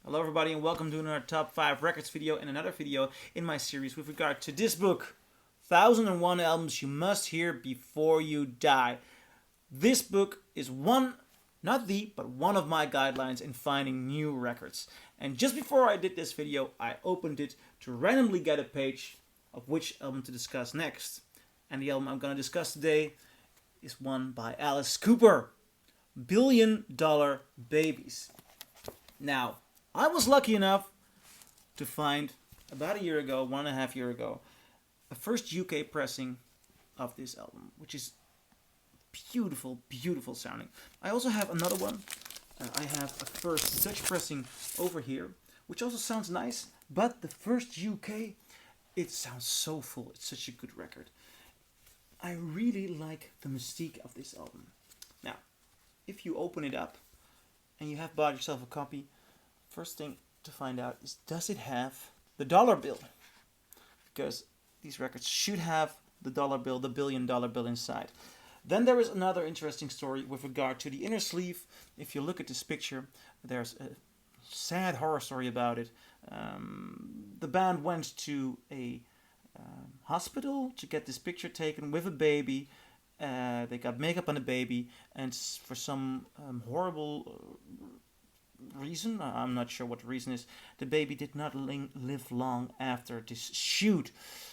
Hello everybody and welcome to another top 5 records video and another video in my series with regard to this book, 1001 Albums You Must Hear Before You Die. This book is but one of my guidelines in finding new records. And just before I did this video, I opened it to randomly get a page of which album to discuss next. And the album I'm going to discuss today is one by Alice Cooper, Billion Dollar Babies. Now, I was lucky enough to find, about a year ago, 1.5 years ago, a first UK pressing of this album, which is beautiful, beautiful sounding. I also have another one. I have a first Dutch pressing over here, which also sounds nice, but the first UK, it sounds so full. It's such a good record. I really like the mystique of this album. Now, if you open it up and you have bought yourself a copy, first thing to find out is, does it have the dollar bill? Because these records should have the dollar bill, the $1 billion bill inside. Then there is another interesting story with regard to the inner sleeve. If you look at this picture, there's a sad horror story about it. The band went to a hospital to get this picture taken with a baby. They got makeup on the baby, and for some horrible reason, I'm not sure what the reason is, the baby did not live long after this shoot.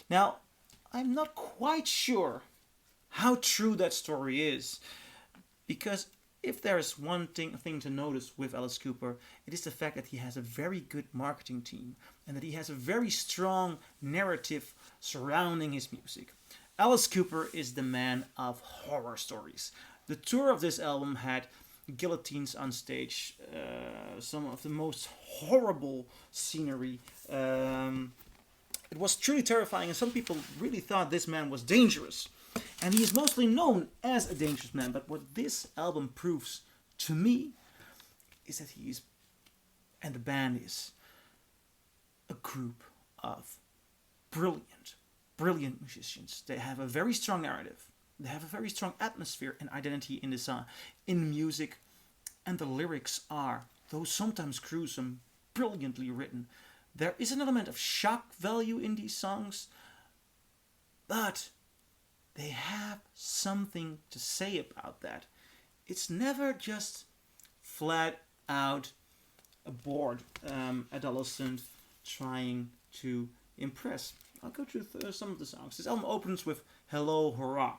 Now, I'm not quite sure how true that story is, because if there is one thing to notice with Alice Cooper, it is the fact that he has a very good marketing team and that he has a very strong narrative surrounding his music. Alice Cooper is the man of horror stories. The tour of this album had guillotines on stage, some of the most horrible scenery. It was truly terrifying, and some people really thought this man was dangerous. And he is mostly known as a dangerous man, but what this album proves to me is that he is, and the band is, a group of brilliant musicians. They have a very strong narrative. They have a very strong atmosphere and identity in the song, in music, and the lyrics are, though sometimes gruesome, brilliantly written. There is an element of shock value in these songs, but they have something to say about that. It's never just flat out a bored adolescent trying to impress. I'll go through some of the songs. This album opens with Hello Hurrah,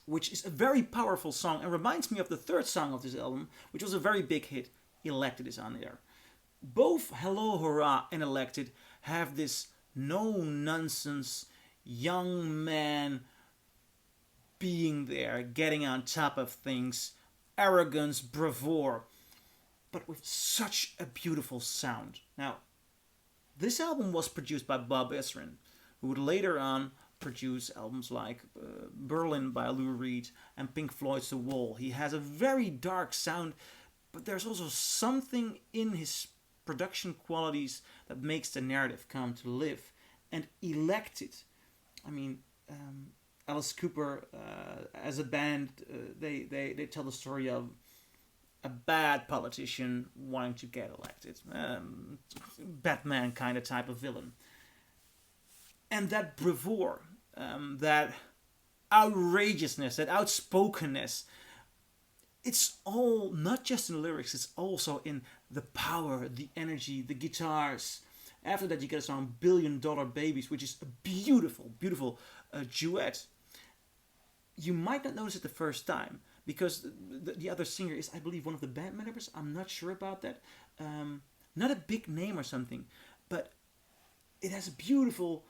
which is a very powerful song and reminds me of the third song of this album, which was a very big hit. Elected is on there. Both Hello Hurrah and Elected have this no-nonsense young man being there, getting on top of things, arrogance, bravado, but with such a beautiful sound. Now, this album was produced by Bob Ezrin, who would later on produce albums like Berlin by Lou Reed and Pink Floyd's The Wall. He has a very dark sound, but there's also something in his production qualities that makes the narrative come to live. And Elected, I mean, Alice Cooper, as a band, they tell the story of a bad politician wanting to get elected. Batman kind of type of villain. And that bravado, that outrageousness, that outspokenness, it's all not just in the lyrics, it's also in the power, the energy, the guitars. After that you get a song Billion Dollar Babies, which is a beautiful, beautiful duet. You might not notice it the first time, because the other singer is, I believe, one of the band members. I'm not sure about that. Not a big name or something, but it has a beautiful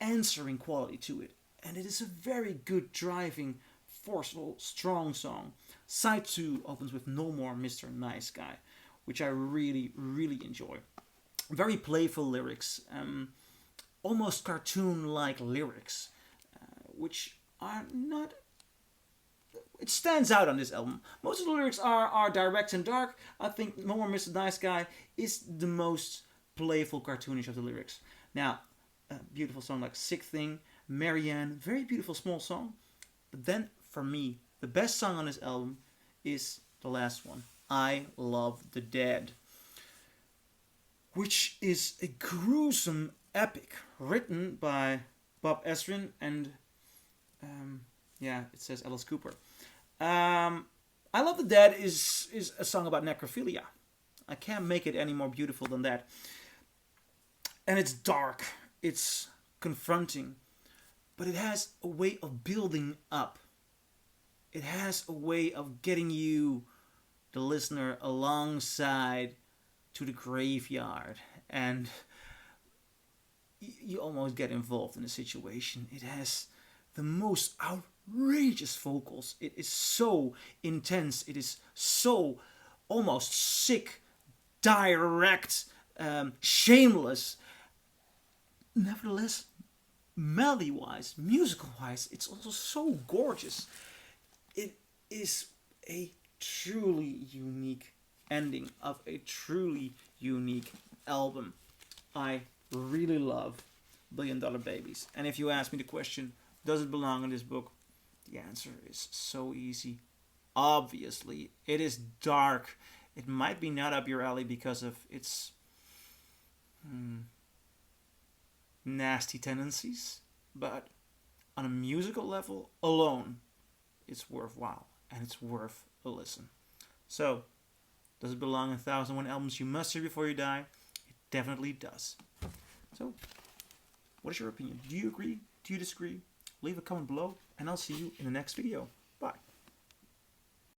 answering quality to it. And it is a very good, driving, forceful, strong song. Side 2 opens with No More Mr. Nice Guy, which I really, really enjoy. Very playful lyrics, almost cartoon-like lyrics, which are not... It stands out on this album. Most of the lyrics are direct and dark. I think No More Mr. Nice Guy is the most playful, cartoonish of the lyrics. Now, a beautiful song like Sick Thing, Marianne, very beautiful small song. But then, for me, the best song on this album is the last one, I Love the Dead. which is a gruesome epic written by Bob Ezrin and yeah, it says Alice Cooper. I Love the Dead is a song about necrophilia. I can't make it any more beautiful than that. And it's dark, it's confronting, but it has a way of building up. It has a way of getting you, the listener, alongside to the graveyard, and you almost get involved in the situation. It has the most outrageous vocals. It is so intense. It is so almost sick, direct, shameless. Nevertheless, melody-wise, musical-wise, it's also so gorgeous. It is a truly unique ending of a truly unique album. I really love $1 Billion Babies. And if you ask me the question, does it belong in this book? The answer is so easy. Obviously, it is dark. It might be not up your alley because of its nasty tendencies, but on a musical level alone, it's worthwhile and it's worth a listen. So, does it belong in 1001 Albums You Must Hear Before You Die? It definitely does. So, what is your opinion? Do you agree? Do you disagree? Leave a comment below, and I'll see you in the next video.